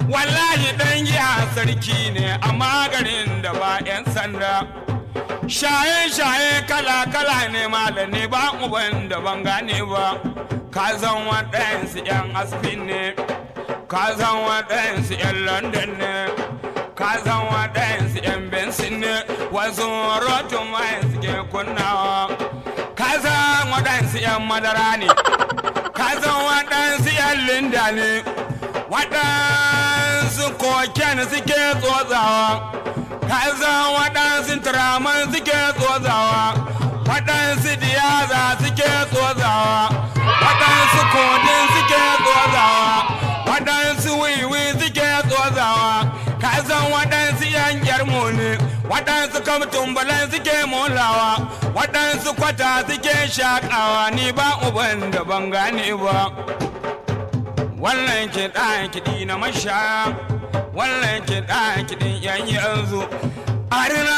wallahi dan giya sarki ne amma garin da ba 'yan sanda shaye-shaye kala-kala ne malami ba uban da ban gane ba ka zan waɗansu 'yan asibin ne ka zan waɗansu 'yan london ne ka zan waɗansu 'yan bensin ne wasu rotun mai suke kunnawa ka zan waɗansu 'yan madara ne ka zan waɗansu 'yan linda ne waɗansu koken suke tsotsawa ka zan waɗansu turaman suke tsotsawa waɗansu diyaza suke tsotsawa waɗansu kodin suke tsotsawa waɗansu wiwi suke tsotsawa ka zan waɗansu yan gyarmu ne waɗansu kamtumbalan suke molawa waɗansu kwata suke shaƙawa ni ba uban da ban gane ba wannan kiɗa kiɗi na mashaya wannan kiɗa kiɗin yan yanzu arina